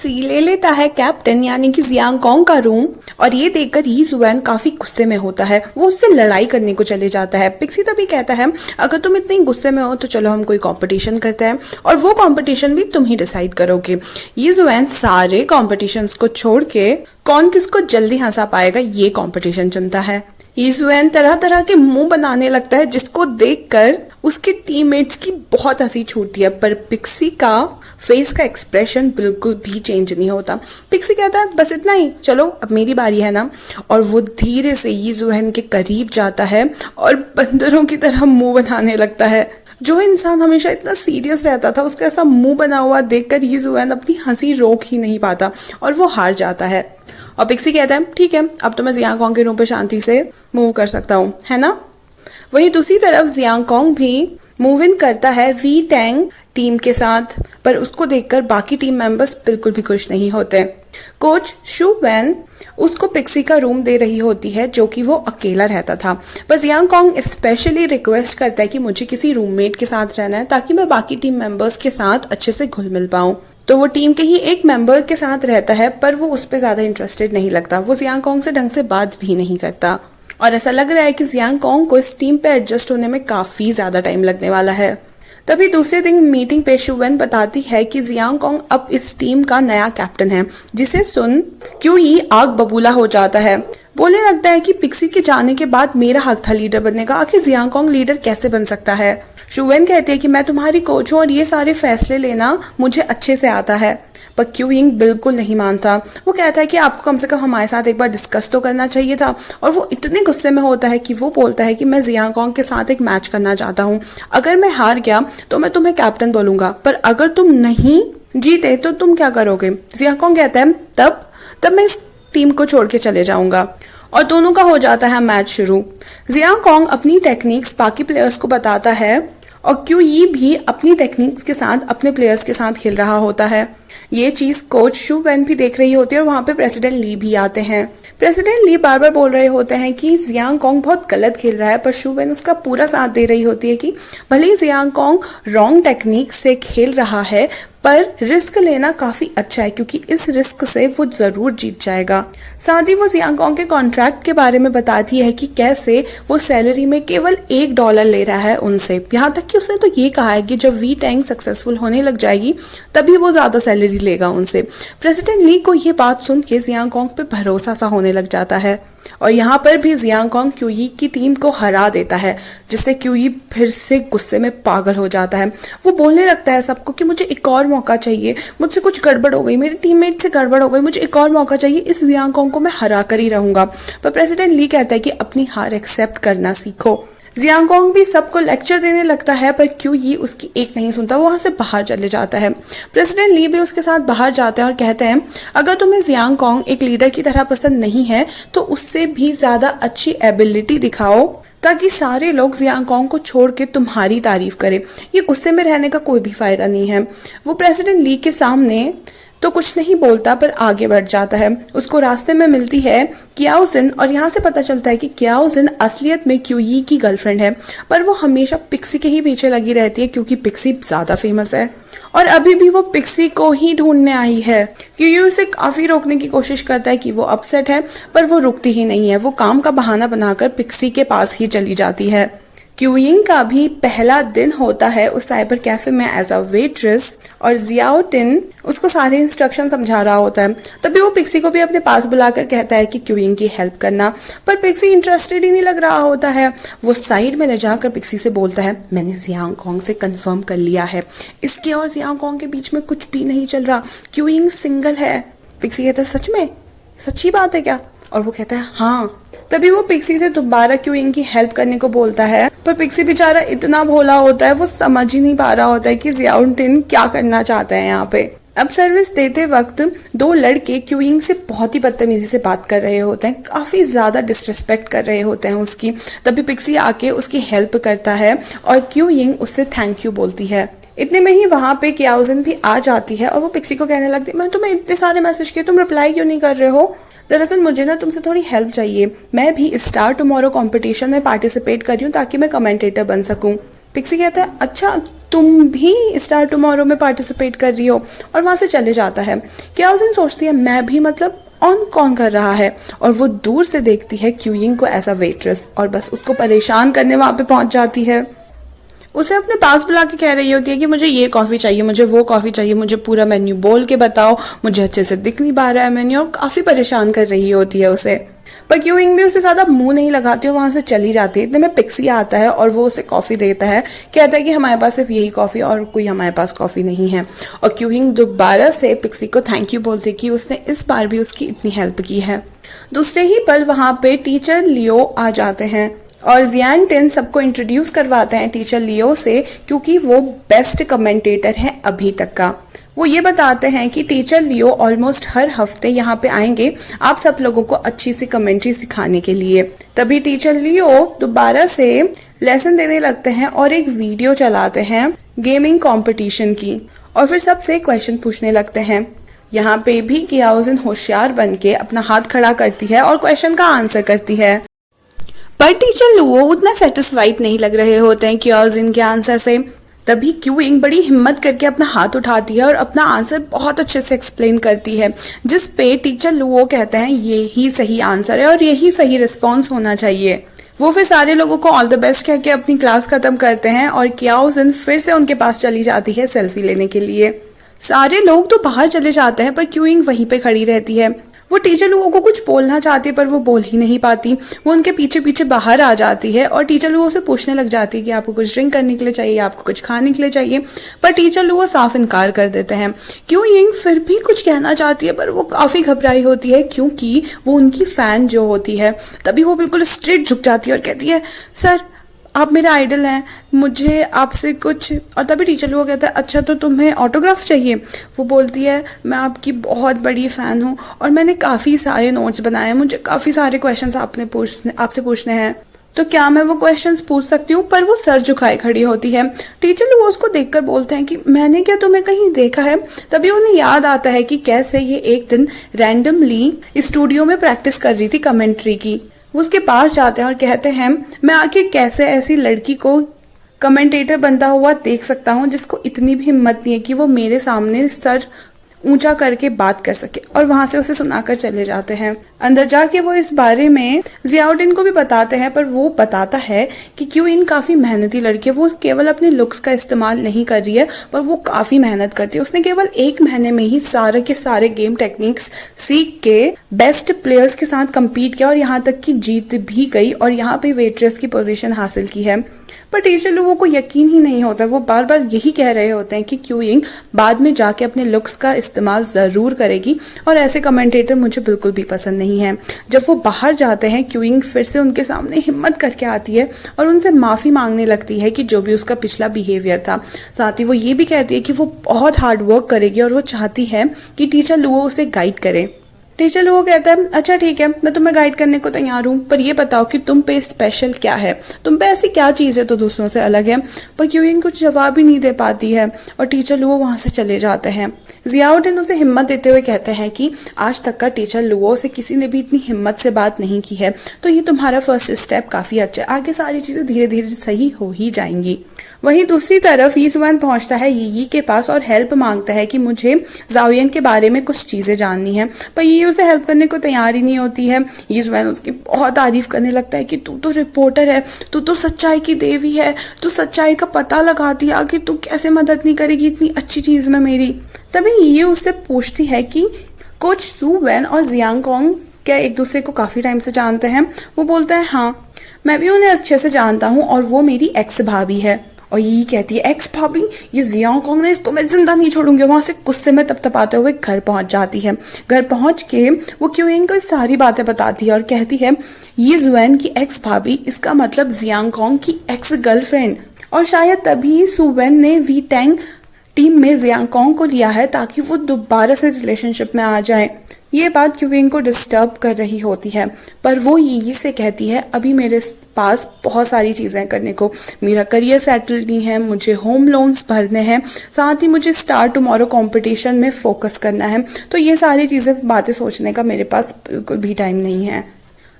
Pixie ले लेता है कैप्टन यानी कि जियांग कॉन्ग का रूम और ये देखकर यी जुएन काफी गुस्से में होता है। वो उससे लड़ाई करने को चले जाता है। पिक्सी तभी कहता है अगर तुम इतनी गुस्से में हो तो चलो हम कोई कंपटीशन करते हैं और वो कंपटीशन भी तुम ही डिसाइड करोगे। यी जुएन सारे कॉम्पिटिशन्स को छोड़ के कौन किसको जल्दी हंसा पाएगा ये कंपटीशन चुनता है। यी जुएन तरह तरह के मुंह बनाने लगता है जिसको देखकर उसके टीममेट्स की बहुत हंसी छूटती है, पर पिक्सी का फेस का एक्सप्रेशन बिल्कुल भी चेंज नहीं होता। पिक्सी कहता है बस इतना ही, चलो अब मेरी बारी है ना, और वो धीरे से यी जुएन के करीब जाता है और बंदरों की तरह मुंह बनाने लगता है। जो इंसान हमेशा इतना सीरियस रहता था उसका ऐसा मुंह बना हुआ देखकर यी जुएन अपनी हंसी रोक ही नहीं पाता और वो हार जाता है। और पिक्सी कहता है ठीक है, अब तो मैं जियांग कॉन्ग के रूम पे शांति से मूव कर सकता हूँ, है ना। वहीं दूसरी तरफ जियांग कॉन्ग भी मूव इन करता है वी टैंग टीम के साथ, पर उसको देखकर बाकी टीम मेंबर्स बिल्कुल भी खुश नहीं होते। कोच शू वैन उसको पिक्सी का रूम दे रही होती है जो कि वो अकेला रहता था, पर जियांग कॉन्ग स्पेशली रिक्वेस्ट करता है कि मुझे किसी रूममेट के साथ रहना है ताकि मैं बाकी टीम मेंबर्स के साथ अच्छे से घुल मिल पाऊँ। तो वो टीम के ही एक मेंबर के साथ रहता है, पर वो उस पर ज़्यादा इंटरेस्टेड नहीं लगता। वो जियांग कॉन्ग से ढंग से बात भी नहीं करता और ऐसा लग रहा है कि जियांग कॉन्ग को इस टीम पे एडजस्ट होने में काफ़ी ज़्यादा टाइम लगने वाला है। तभी दूसरे दिन मीटिंग पे शू वैन बताती है कि जियांग कॉन्ग अब इस टीम का नया कैप्टन है, जिसे सुन क्यों ही आग बबूला हो जाता है। बोलने लगता है कि पिक्सी के जाने के बाद मेरा हक था लीडर बनने का, आखिर जियांग कॉन्ग लीडर कैसे बन सकता है। शू वैन कहती है कि मैं तुम्हारी कोच हूँ और ये सारे फैसले लेना मुझे अच्छे से आता है, पर क्यू यिंग बिल्कुल नहीं मानता। वो कहता है कि आपको कम से कम हमारे साथ एक बार डिस्कस तो करना चाहिए था, और वो इतने गुस्से में होता है कि वो बोलता है कि मैं जियांग कॉन्ग के साथ एक मैच करना चाहता हूँ, अगर मैं हार गया तो मैं तुम्हें कैप्टन बोलूंगा, पर अगर तुम नहीं जीते तो तुम क्या करोगे। जियांग कॉन्ग कहता है तब मैं इस टीम को छोड़ के चले जाऊंगा, और दोनों का हो जाता है मैच शुरू। जियांग कॉन्ग अपनी टेक्निक्स बाकी प्लेयर्स को बताता है और क्यू यी भी अपनी टेक्निक्स के साथ अपने प्लेयर्स के साथ खेल रहा होता है। ये चीज कोच शू वैन भी देख रही होती है और वहाँ पे प्रेसिडेंट ली भी आते हैं। प्रेसिडेंट ली बार बार बोल रहे होते हैं कि जियांग कॉन्ग बहुत गलत खेल रहा है, पर शू वैन उसका पूरा साथ दे रही होती है कि भले ही जियांग कॉन्ग रॉन्ग टेक्निक से खेल रहा है, पर रिस्क लेना काफी अच्छा है क्योंकि इस रिस्क से वो जरूर जीत जाएगा। साथ ही वो जियांग कॉन्ग के कॉन्ट्रैक्ट के बारे में बताती है कि कैसे वो सैलरी में केवल $1 ले रहा है उनसे। यहाँ तक कि उसने तो ये कहा है कि जब वी टैंग सक्सेसफुल होने लग जाएगी तभी वो ज्यादा सैलरी लेगा उनसे। प्रेसिडेंट ली को ये बात सुन के जियांग कॉन्ग पे भरोसा सा होने लग जाता है और यहाँ पर भी जियांग कॉन्ग क्यू यी की टीम को हरा देता है, जिससे क्यू यी फिर से गुस्से में पागल हो जाता है। वो बोलने लगता है सबको कि मुझे एक और मौका चाहिए, मुझसे कुछ गड़बड़ हो गई, मेरे टीममेट से गड़बड़ हो गई, मुझे एक और मौका चाहिए, इस जियांग कॉन्ग को मैं हरा कर ही रहूंगा। पर प्रेसिडेंट ली कहता है कि अपनी हार एक्सेप्ट करना सीखो। जियांग कॉन्ग भी सबको लेक्चर देने लगता है, पर क्यू यी उसकी एक नहीं सुनता, वो वहां से बाहर चले जाता है। प्रेसिडेंट ली भी उसके साथ बाहर जाते हैं और कहते हैं अगर तुम्हें जियांग कॉन्ग एक लीडर की तरह पसंद नहीं है तो उससे भी ज्यादा अच्छी एबिलिटी दिखाओ ताकि सारे लोग जियांग कॉन्ग को छोड़ के तुम्हारी तारीफ करें। ये गुस्से में रहने का कोई भी फायदा नहीं है। वो प्रेसिडेंट ली के सामने तो कुछ नहीं बोलता, पर आगे बढ़ जाता है। उसको रास्ते में मिलती है क्याओ जिन और यहाँ से पता चलता है कि क्याओ जिन असलियत में क्यू यी की गर्लफ्रेंड है, पर वो हमेशा पिक्सी के ही पीछे लगी रहती है क्योंकि पिक्सी ज्यादा फेमस है और अभी भी वो पिक्सी को ही ढूंढने आई है। क्यू यी उसे काफी रोकने की कोशिश करता है कि वो अपसेट है, पर वो रुकती ही नहीं है। वो काम का बहाना बनाकर पिक्सी के पास ही चली जाती है। क्यू यिंग का भी पहला दिन होता है उस साइबर कैफे में एज अ वेट्रेस और जियाओ टिन उसको सारे इंस्ट्रक्शन समझा रहा होता है। तभी वो पिक्सी को भी अपने पास बुलाकर कहता है कि क्यू यिंग की हेल्प करना, पर पिक्सी इंटरेस्टेड ही नहीं लग रहा होता है। वो साइड में ले जाकर पिक्सी से बोलता है मैंने जियांग कॉन्ग से कंफर्म कर लिया है, इसके और जियांग कॉन्ग के बीच में कुछ भी नहीं चल रहा, क्यू यिंग सिंगल है। पिक्सी कहता है सच में, सच्ची बात है क्या? और वो कहता है हाँ। तभी वो पिक्सी से दोबारा क्यू यिंग की हेल्प करने को बोलता है, पर पिक्सी बेचारा इतना भोला होता है वो समझ ही नहीं पा रहा होता है कि जियाओ टिन क्या करना चाहता है यहाँ पे। अब सर्विस देते वक्त दो लड़के क्यू यिंग से बहुत ही बदतमीजी से बात कर रहे होते हैं, काफी ज्यादा डिसरिस्पेक्ट कर रहे होते हैं उसकी। तभी पिक्सी आके उसकी हेल्प करता है और क्यू यिंग उससे थैंक यू बोलती है। इतने में ही वहां पे क्याओ जिन भी आ जाती है और वो पिक्सी को कहने लगती है मैं तुम्हें इतने सारे मैसेज किए, तुम रिप्लाई क्यों नहीं कर रहे हो? दरअसल मुझे ना तुमसे थोड़ी हेल्प चाहिए, मैं भी स्टार टुमारो कंपटीशन में पार्टिसिपेट कर रही हूँ ताकि मैं कमेंटेटर बन सकूं। पिक्सी कहता है अच्छा तुम भी स्टार टुमारो में पार्टिसिपेट कर रही हो, और वहाँ से चले जाता है। क्याओजिन सोचती है मैं भी, मतलब ऑन कौन कर रहा है, और वो दूर से देखती है क्यूइंग को एज अ वेट्रेस और बस उसको परेशान करने वहाँ पे पहुँच जाती है। उसे अपने पास बुला के कह रही होती है कि मुझे ये कॉफ़ी चाहिए, मुझे वो कॉफ़ी चाहिए, मुझे पूरा मेन्यू बोल के बताओ, मुझे अच्छे से दिख नहीं पा रहा है मेन्यू, और काफ़ी परेशान कर रही होती है उसे। पर क्यूइंग भी उसे ज़्यादा मुंह नहीं लगाती और वहाँ से चली जाती है। इतने में पिक्सी आता है और वो उसे कॉफ़ी देता है, कहता है कि हमारे पास सिर्फ यही कॉफ़ी और कोई हमारे पास कॉफ़ी नहीं है। और क्यूइंग दोबारा से पिक्सी को थैंक यू बोलती कि उसने इस बार भी उसकी इतनी हेल्प की है। दूसरे ही पल वहाँ पे टीचर लियो आ जाते हैं और जियान टिन सबको इंट्रोड्यूस करवाते हैं टीचर लियो से, क्योंकि वो बेस्ट कमेंटेटर हैं अभी तक का। वो ये बताते हैं कि टीचर लियो ऑलमोस्ट हर हफ्ते यहाँ पे आएंगे आप सब लोगों को अच्छी सी कमेंट्री सिखाने के लिए। तभी टीचर लियो दोबारा से लेसन देने लगते हैं और एक वीडियो चलाते हैं गेमिंग कंपटीशन की, और फिर सबसे क्वेश्चन पूछने लगते हैं। यहाँ पे भी क्याओजिन होशियार बन के अपना हाथ खड़ा करती है और क्वेश्चन का आंसर करती है। पर टीचर लुओ उतना सेटिस्फाइड नहीं लग रहे होते हैं क्याओजिन के आंसर से। तभी क्यूइंग बड़ी हिम्मत करके अपना हाथ उठाती है और अपना आंसर बहुत अच्छे से एक्सप्लेन करती है, जिस पे टीचर लुओ कहते हैं ये ही सही आंसर है और यही सही रिस्पॉन्स होना चाहिए। वो फिर सारे लोगों को ऑल द बेस्ट कह के अपनी क्लास खत्म करते हैं और क्याओजिन फिर से उनके पास चली जाती है सेल्फी लेने के लिए। सारे लोग तो बाहर चले जाते हैं पर क्यूइंग वहीं पे खड़ी रहती है। वो टीचर लोगों को कुछ बोलना चाहती है पर वो बोल ही नहीं पाती। वो उनके पीछे पीछे बाहर आ जाती है और टीचर लोगों से पूछने लग जाती है कि आपको कुछ ड्रिंक करने के लिए चाहिए, आपको कुछ खाने के लिए चाहिए, पर टीचर लोग साफ इनकार कर देते हैं। क्यूइंग फिर भी कुछ कहना चाहती है पर वो काफ़ी घबराई होती है क्योंकि वो उनकी फ़ैन जो होती है। तभी वो बिल्कुल स्ट्रेट झुक जाती है और कहती है सर आप मेरे आइडल हैं, मुझे आपसे कुछ। और तभी टीचर लोग कहते हैं अच्छा तो तुम्हें ऑटोग्राफ चाहिए। वो बोलती है मैं आपकी बहुत बड़ी फ़ैन हूँ और मैंने काफ़ी सारे नोट्स बनाए हैं, मुझे काफ़ी सारे क्वेश्चंस आपसे पूछने हैं, तो क्या मैं वो क्वेश्चंस पूछ सकती हूँ। पर वो सर झुकाए खड़ी होती है। टीचर लोग उसको देखकर बोलते हैं कि मैंने क्या तुम्हें कहीं देखा है। तभी उन्हें याद आता है कि कैसे ये एक दिन रैंडमली स्टूडियो में प्रैक्टिस कर रही थी कमेंट्री की। वो उसके पास जाते हैं और कहते हैं मैं आखिर कैसे ऐसी लड़की को कमेंटेटर बनता हुआ देख सकता हूँ जिसको इतनी भी हिम्मत नहीं है कि वो मेरे सामने सर ऊंचा करके बात कर सके, और वहां से उसे सुनाकर चले जाते हैं। अंदर जाके वो इस बारे में जियाउद्दीन को भी बताते हैं, पर वो बताता है कि क्यूइन काफ़ी मेहनती लड़की है। वो केवल अपने लुक्स का इस्तेमाल नहीं कर रही है पर वो काफ़ी मेहनत करती है। उसने केवल 1 महीने में ही सारे के सारे गेम टेक्निक्स सीख के बेस्ट प्लेयर्स के साथ कम्पीट किया और यहाँ तक कि जीत भी गई और यहाँ पे वेट्रेस की पोजीशन हासिल की है। पर टीचर लोगों को यकीन ही नहीं होता। वो बार बार यही कह रहे होते हैं कि क्यूइंग बाद में जाके अपने लुक्स का इस्तेमाल ज़रूर करेगी और ऐसे कमेंटेटर मुझे बिल्कुल भी पसंद नहीं है। जब वो बाहर जाते हैं क्यूइंग फिर से उनके सामने हिम्मत करके आती है और उनसे माफ़ी मांगने लगती है कि जो भी उसका पिछला बिहेवियर था। साथ ही वो ये भी कहती है कि वो बहुत हार्ड वर्क करेगी और वो चाहती है कि टीचर लुओ उसे गाइड करे। टीचर लोगों कहता है अच्छा ठीक है मैं तुम्हें गाइड करने को तैयार हूँ, पर ये बताओ कि तुम पे स्पेशल क्या है, तुम पे ऐसी क्या चीज़ है तो दूसरों से अलग है। पर क्यूइंग कुछ जवाब ही नहीं दे पाती है और टीचर लुओ वहाँ से चले जाते हैं। जियाउद्दीन उसे हिम्मत देते हुए कहते हैं कि आज तक का टीचर लुओ से किसी ने भी इतनी हिम्मत से बात नहीं की है, तो ये तुम्हारा फर्स्ट स्टेप काफ़ी अच्छा है, आगे सारी चीज़ें धीरे धीरे सही हो ही जाएंगी। वहीं दूसरी तरफ यीजुआन पहुंचता है यी के पास और हेल्प मांगता है कि मुझे ज़ाओयिन के बारे में कुछ चीज़ें जाननी है, पर ये उसे हेल्प करने को तैयार ही नहीं होती है। यीजुआन उसकी बहुत तारीफ करने लगता है कि तू तो रिपोर्टर है, तू तो सच्चाई की देवी है, तू सच्चाई का पता लगाती है, आखिर तू कैसे मदद नहीं करेगी इतनी अच्छी चीज़ में मेरी। तभी ये उससे पूछती है कि कोच सू वैन और जियांग कॉन्ग क्या एक दूसरे को काफ़ी टाइम से जानते हैं। वो बोलता है हाँ मैं भी उन्हें अच्छे से जानता हूँ और वो मेरी एक्स भाभी है। और ये कहती है एक्स भाभी, ये जियांग कॉन्ग ने इसको मैं जिंदा नहीं छोड़ूंगी। वहाँ से गुस्से में तपतपाते हुए घर पहुँच जाती है। घर पहुँच के वो क्यूइंग को सारी बातें बताती है और कहती है ये जुएन की एक्स भाभी, इसका मतलब जियांग कॉन्ग की एक्स गर्लफ्रेंड। और शायद तभी सुवेन ने वी टैंग टीम में जियांग कॉन्ग को लिया है ताकि वो दोबारा से रिलेशनशिप में आ जाए। ये बात क्यूइंग को डिस्टर्ब कर रही होती है, पर वो यी से कहती है अभी मेरे पास बहुत सारी चीज़ें करने को, मेरा करियर सेटल नहीं है, मुझे होम लोन्स भरने हैं, साथ ही मुझे स्टार टुमारो कंपटीशन में फोकस करना है, तो ये सारी चीज़ें बातें सोचने का मेरे पास बिल्कुल भी टाइम नहीं है।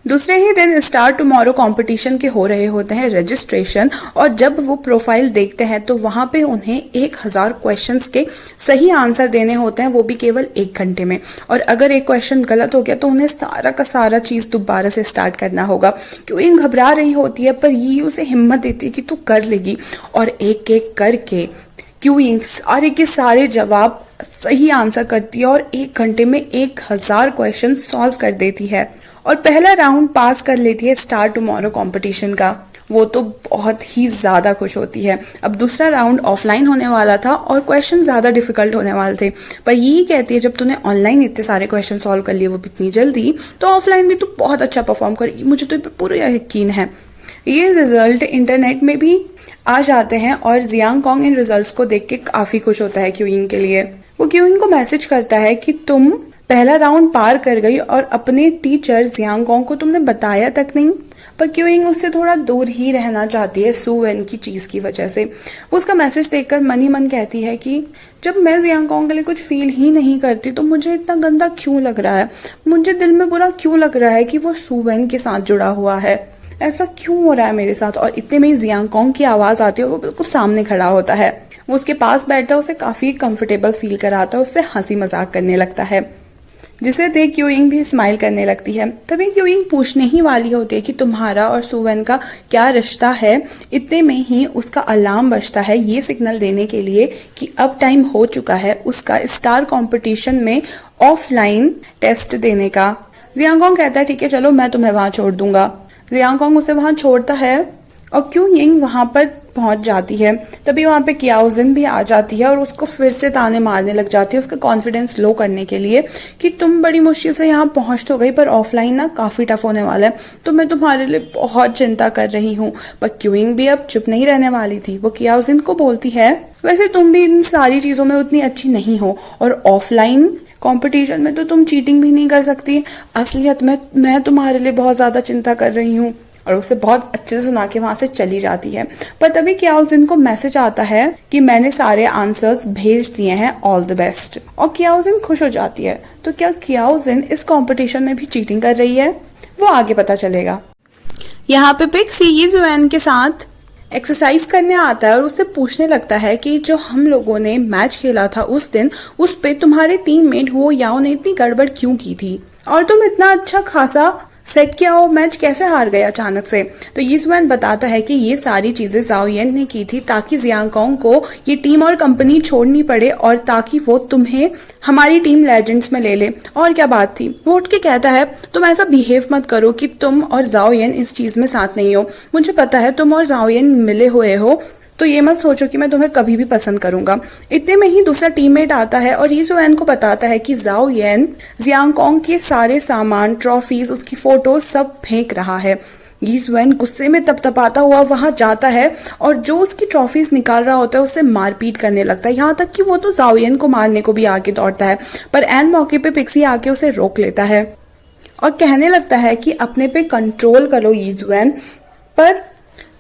दूसरे ही दिन स्टार टुमारो कंपटीशन के हो रहे होते हैं रजिस्ट्रेशन, और जब वो प्रोफाइल देखते हैं तो वहां पे उन्हें 1000 क्वेश्चंस के सही आंसर देने होते हैं, वो भी केवल 1 घंटे में। और अगर एक क्वेश्चन गलत हो गया तो उन्हें सारा का सारा चीज दोबारा से स्टार्ट करना होगा। क्योंकि घबरा रही होती है पर ये उसे हिम्मत देती है कि तू कर लेगी, और एक एक करके क्यूइंग सारे के सारे जवाब सही आंसर करती है और 1 घंटे में 1000 क्वेश्चन सॉल्व कर देती है और पहला राउंड पास कर लेती है स्टार टुमारो कंपटीशन का। वो तो बहुत ही ज़्यादा खुश होती है। अब दूसरा राउंड ऑफलाइन होने वाला था और क्वेश्चन ज़्यादा डिफिकल्ट होने वाले थे, पर यही कहती है जब तूने ऑनलाइन इतने सारे क्वेश्चन सॉल्व कर लिए वो भी इतनी जल्दी, तो ऑफलाइन भी तू बहुत अच्छा परफॉर्म करेगी, मुझे तो पूरा यकीन है। ये रिजल्ट इंटरनेट में भी आ जाते हैं और जियांग कॉन्ग इन रिजल्ट्स को देख के काफ़ी खुश होता है क्यूइंग के लिए। वो क्यूइंग को मैसेज करता है कि तुम पहला राउंड पार कर गई और अपने टीचर जियांग कॉन्ग को तुमने बताया तक नहीं। पर क्यूइंग उससे थोड़ा दूर ही रहना चाहती है सू वेन की चीज़ की वजह से। वो उसका मैसेज देखकर मन ही मन कहती है कि जब मैं जियांग कॉन्ग के लिए कुछ फील ही नहीं करती तो मुझे इतना गंदा क्यों लग रहा है, मुझे दिल में बुरा क्यों लग रहा है कि वो सू वेन के साथ जुड़ा हुआ है, ऐसा क्यों हो रहा है मेरे साथ। और इतने में ही जियांग कॉन्ग की आवाज़ आती है और वो बिल्कुल सामने खड़ा होता है। वो उसके पास बैठता है, उसे काफ़ी कंफर्टेबल फील कराता है, उससे हंसी मजाक करने लगता है, जिसे देख क्यूइंग भी स्माइल करने लगती है। तभी क्यूइंग पूछने ही वाली होती है कि तुम्हारा और सू वेन का क्या रिश्ता है। इतने में ही उसका अलार्म बजता है, ये सिग्नल देने के लिए कि अब टाइम हो चुका है उसका स्टार कंपटीशन में ऑफलाइन टेस्ट देने का। जियांग कॉन्ग कहता है ठीक है चलो मैं तुम्हें वहाँ छोड़ दूंगा। जियांग कॉन्ग उसे वहाँ छोड़ता है और क्यूइंग वहाँ पर पहुंच जाती है। तभी वहाँ पे कियाओजिन भी आ जाती है और उसको फिर से ताने मारने लग जाती है उसका कॉन्फिडेंस लो करने के लिए कि तुम बड़ी मुश्किल से यहाँ पहुँच तो गई पर ऑफलाइन ना काफ़ी टफ होने वाला है, तो मैं तुम्हारे लिए बहुत चिंता कर रही हूँ। पर क्यूइंग भी अब चुप नहीं रहने वाली थी। वो कियाओजिन को बोलती है वैसे तुम भी इन सारी चीज़ों में उतनी अच्छी नहीं हो और ऑफलाइन कंपटीशन में तो तुम चीटिंग भी नहीं कर सकती, असलियत में मैं तुम्हारे लिए बहुत ज़्यादा चिंता कर रही हूँ। और उसे बहुत अच्छे से सुना के वहाँ से चली जाती है। पर तभी कियाओजिन को मैसेज आता है कि मैंने सारे आंसर्स भेज दिए हैं, ऑल द बेस्ट। और कियाओजिन खुश हो जाती है। तो क्या कियाओजिन इस कंपटीशन में भी चीटिंग कर रही है, वो आगे पता चलेगा। यहाँ पे पिक्सी यीजुएन के साथ एक्सरसाइज करने आता है और उससे पूछने लगता है कि जो हम लोगों ने मैच खेला था उस दिन, उस पे तुम्हारे टीममेट वो याओ ने इतनी गड़बड़ क्यों की थी और तुम इतना अच्छा खासा सेट किया हो मैच कैसे हार गए अचानक से। तो यीजुएन बताता है कि ये सारी चीज़ें ज़ाओ येन ने की थी ताकि जियांग कॉन्ग को ये टीम और कंपनी छोड़नी पड़े और ताकि वो तुम्हें हमारी टीम लेजेंड्स में ले ले। और क्या बात थी। वो उठ के कहता है तुम ऐसा बिहेव मत करो कि तुम और ज़ाओ येन इस चीज़ में साथ नहीं हो। मुझे पता है तुम और ज़ाओ येन मिले हुए हो, तो ये मत सोचो कि मैं तुम्हें कभी भी पसंद करूंगा। इतने में ही दूसरा टीममेट आता है और यीजुएन को बताता है कि ज़ाओ येन जियांग कॉन्ग के सारे सामान, ट्रॉफीज, उसकी फोटो सब फेंक रहा है। यीजुएन गुस्से में तपतपाता हुआ वहां जाता है और जो उसकी ट्रॉफीज निकाल रहा होता है उससे मारपीट करने लगता है, यहाँ तक कि वो तो ज़ाओ येन को मारने को भी आगे दौड़ता है। पर एन मौके पे पिक्सी आके उसे रोक लेता है और कहने लगता है कि अपने पे कंट्रोल करो यीजुएन। पर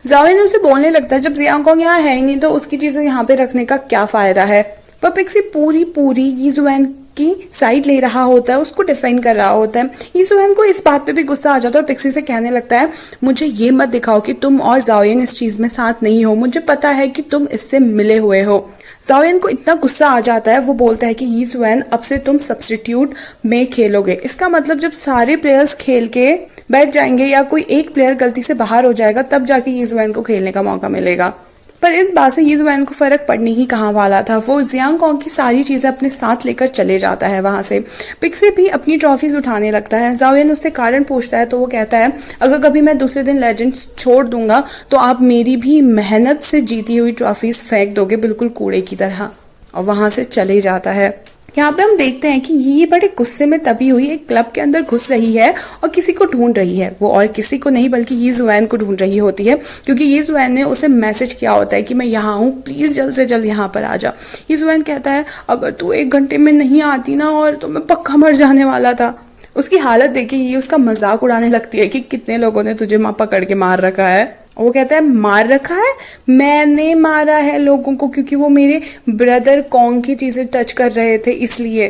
ज़ाओ येन उसे बोलने लगता है जब जियांग कॉन्ग यहाँ है ही नहीं तो उसकी चीज़ें यहाँ पे रखने का क्या फ़ायदा है। पर पिक्सी पूरी यीजुएन की साइड ले रहा होता है, उसको डिफेंड कर रहा होता है। यीजुएन को इस बात पे भी गुस्सा आ जाता है और पिक्सी से कहने लगता है मुझे ये मत दिखाओ कि तुम और ज़ाओ येन इस चीज़ में साथ नहीं हो, मुझे पता है कि तुम इससे मिले हुए हो। ज़ाओ येन को इतना गुस्सा आ जाता है, वो बोलता है कि यीजुएन अब से तुम सब्स्टिट्यूट में खेलोगे। इसका मतलब जब सारे प्लेयर्स खेल के बैठ जाएंगे या कोई एक प्लेयर गलती से बाहर हो जाएगा तब जाके यीजुएन को खेलने का मौका मिलेगा। पर इस बात से यीजुएन को फर्क पड़ने ही कहाँ वाला था। वो जियांग कॉन्ग की सारी चीज़ें अपने साथ लेकर चले जाता है वहाँ से। पिक्सी भी अपनी ट्रॉफीज उठाने लगता है। ज़ाओ येन उससे कारण पूछता है तो वो कहता है अगर कभी मैं दूसरे दिन लेजेंड्स छोड़ दूंगा तो आप मेरी भी मेहनत से जीती हुई ट्रॉफीज फेंक दोगे बिल्कुल कूड़े की तरह, और वहाँ से चले जाता है। यहाँ पे हम देखते हैं कि ये बड़े गुस्से में तभी हुई एक क्लब के अंदर घुस रही है और किसी को ढूंढ रही है। वो और किसी को नहीं बल्कि यीजुएन को ढूंढ रही होती है, क्योंकि यीजुएन ने उसे मैसेज किया होता है कि मैं यहाँ हूँ, प्लीज़ जल्द से जल्द यहाँ पर आ जा। यीजुएन कहता है अगर तू 1 घंटे में नहीं आती ना और तो मैं पक्का मर जाने वाला था। उसकी हालत देखी ये उसका मजाक उड़ाने लगती है कि कितने लोगों ने तुझे पकड़ के मार रखा है। वो कहता है मार रखा है, मैंने मारा है लोगों को क्योंकि वो मेरे ब्रदर कॉन्ग की चीज़ें टच कर रहे थे इसलिए।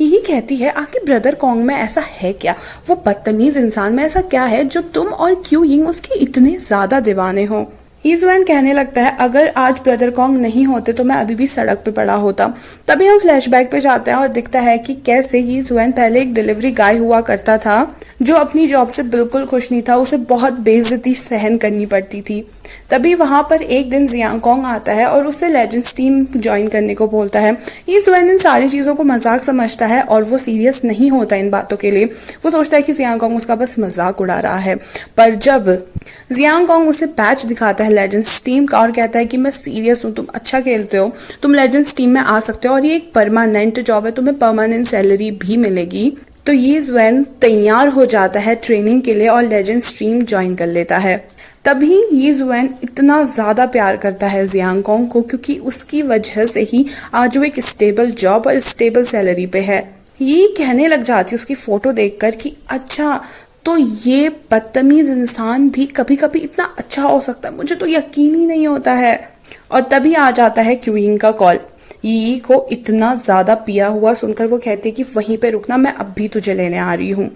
यही कहती है आखिर ब्रदर कॉन्ग में ऐसा है क्या, वो बदतमीज़ इंसान में ऐसा क्या है जो तुम और क्यू यिंग उसके इतने ज़्यादा दीवाने हो। यीजुएन कहने लगता है अगर आज ब्रदर कॉन्ग नहीं होते तो मैं अभी भी सड़क पे पड़ा होता। तभी हम फ्लैशबैक पे जाते हैं और दिखता है कि कैसे यीजुएन पहले एक डिलीवरी गाय हुआ करता था जो अपनी जॉब से बिल्कुल खुश नहीं था, उसे बहुत बेइज्जती सहन करनी पड़ती थी। तभी वहां पर एक दिन जियांग कॉन्ग आता है और उससे लेजेंड्स टीम ज्वाइन करने को बोलता है। यीजुएन इन सारी चीज़ों को मजाक समझता है और वो सीरियस नहीं होता इन बातों के लिए। वो सोचता है कि जियांग कॉन्ग उसका बस मजाक उड़ा रहा है। पर जब जियांग कॉन्ग उसे पैच दिखाता है लेजेंड्स टीम का और कहता है कि मैं सीरियस हूँ, तुम अच्छा खेलते हो, तुम लेजेंड्स टीम में आ सकते हो और ये एक परमानेंट जॉब है, तुम्हें परमानेंट सैलरी भी मिलेगी, तो यीजुएन तैयार हो जाता है ट्रेनिंग के लिए और लेजेंड्स टीम ज्वाइन कर लेता है। तभी यीजुएन इतना ज़्यादा प्यार करता है जियांग कॉन्ग को क्योंकि उसकी वजह से ही आज वो एक स्टेबल जॉब और स्टेबल सैलरी पे है। ये कहने लग जाती है उसकी फ़ोटो देखकर कि अच्छा तो ये बदतमीज़ इंसान भी कभी कभी इतना अच्छा हो सकता है, मुझे तो यकीन ही नहीं होता है। और तभी आ जाता है क्यू यिंग का कॉल। यी को इतना ज़्यादा पिया हुआ सुनकर वो कहती है कि वहीं पे रुकना, मैं अब भी तुझे लेने आ रही हूँ।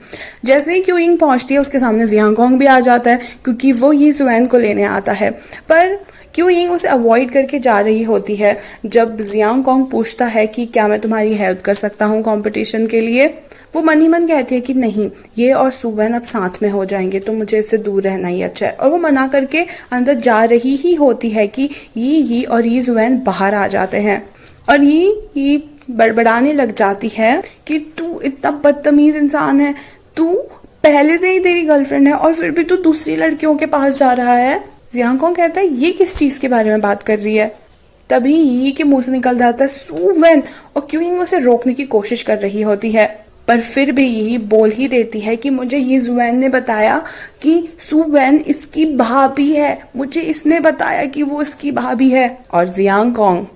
जैसे ही क्यू यिंग पहुँचती है उसके सामने जियांग कॉन्ग भी आ जाता है क्योंकि वो यीजुएन को लेने आता है। पर क्यू यिंग उसे अवॉइड करके जा रही होती है। जब जियांग कॉन्ग पूछता है कि क्या मैं तुम्हारी हेल्प कर सकता हूँ कंपटीशन के लिए, वो मन ही मन कहती है कि नहीं, ये और सुवेन अब साथ में हो जाएंगे तो मुझे इससे दूर रहना ही अच्छा है। और वो मना करके अंदर जा रही ही होती है कि ये और यीजुएन बाहर आ जाते हैं और ये बड़बड़ाने लग जाती है कि तू इतना बदतमीज इंसान है, तू पहले से ही तेरी गर्लफ्रेंड है और फिर भी तू दूसरी लड़कियों के पास जा रहा है। जियांग कॉन्ग कहता है ये किस चीज़ के बारे में बात कर रही है। तभी ये के मुंह से निकल जाता है सुवेन और क्यू यिंग उसे रोकने की कोशिश कर रही होती है, पर फिर भी यही बोल ही देती है कि मुझे यीजुएन ने बताया कि सुवेन इसकी भाभी है, मुझे इसने बताया कि वो इसकी भाभी है। और जियांग कॉन्ग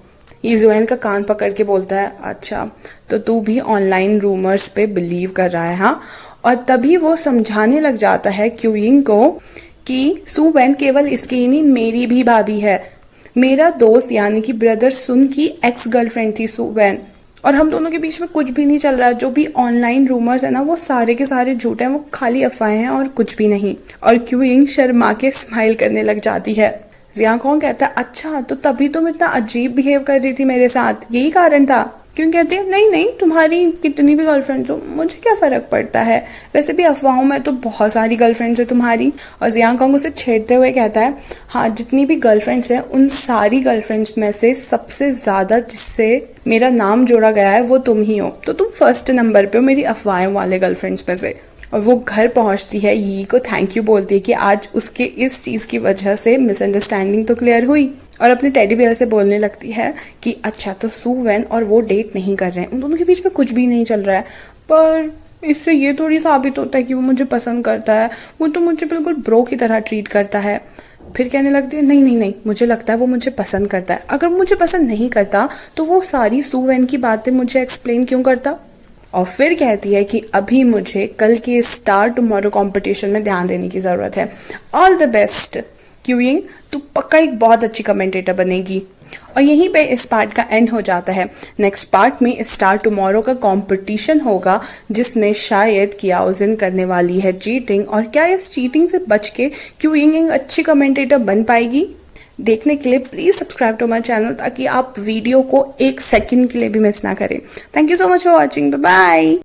यीजुएन का कान पकड़ के बोलता है अच्छा तो तू भी ऑनलाइन रूमर्स पे बिलीव कर रहा है हाँ। और तभी वो समझाने लग जाता है क्यू यिंग को कि सुवेन केवल इसकी ही नहीं मेरी भी भाभी है, मेरा दोस्त यानी कि ब्रदर सुन की एक्स गर्लफ्रेंड थी सुवेन, और हम दोनों के बीच में कुछ भी नहीं चल रहा है। जो भी ऑनलाइन रूमर्स है ना वो सारे के सारे झूठ हैं, वो खाली अफवाहें हैं और कुछ भी नहीं। और क्यू यिंग शर्मा के स्माइल करने लग जाती है। जियांग कॉन्ग कहता है अच्छा तो तभी तुम इतना अजीब बिहेव कर रही थी मेरे साथ, यही कारण था। क्यों कहती है नहीं नहीं, तुम्हारी कितनी भी गर्लफ्रेंड्स हो मुझे क्या फ़र्क पड़ता है, वैसे भी अफवाहों में तो बहुत सारी गर्लफ्रेंड्स है तुम्हारी। और जियांग कॉन्ग उसे छेड़ते हुए कहता है हाँ जितनी भी गर्लफ्रेंड्स हैं उन सारी गर्लफ्रेंड्स में से सबसे ज़्यादा जिससे मेरा नाम जोड़ा गया है वो तुम ही हो, तो तुम फर्स्ट नंबर पे हो मेरी अफवाहों वाले गर्लफ्रेंड्स में से। और वो घर पहुंचती है, यी को थैंक यू बोलती है कि आज उसके इस चीज़ की वजह से मिसअंडरस्टैंडिंग तो क्लियर हुई, और अपने टेडी बियर से बोलने लगती है कि अच्छा तो सुवेन और वो डेट नहीं कर रहे हैं, उन दोनों के बीच में कुछ भी नहीं चल रहा है, पर इससे ये थोड़ी साबित होता है कि वो मुझे पसंद करता है, वो तो मुझे बिल्कुल ब्रो की तरह ट्रीट करता है। फिर कहने लगती है नहीं नहीं नहीं, मुझे लगता है वो मुझे पसंद करता है, अगर मुझे पसंद नहीं करता तो वो सारी सुवेन की बातें मुझे एक्सप्लेन क्यों करता। और फिर कहती है कि अभी मुझे कल के स्टार टुमारो कंपटीशन में ध्यान देने की ज़रूरत है, all the best Q Ying, तू पक्का एक बहुत अच्छी कमेंटेटर बनेगी। और यहीं पे इस पार्ट का एंड हो जाता है। नेक्स्ट पार्ट में स्टार टुमारो का कंपटीशन होगा जिसमें शायद कियाओ जिन करने वाली है चीटिंग, और क्या इस चीटिंग से बच के क्यू यिंग एक अच्छी कमेंटेटर बन पाएगी। देखने के लिए please subscribe to my channel ताकि आप वीडियो को एक सेकंड के लिए भी मिस ना करें। Thank you so much for watching, bye bye.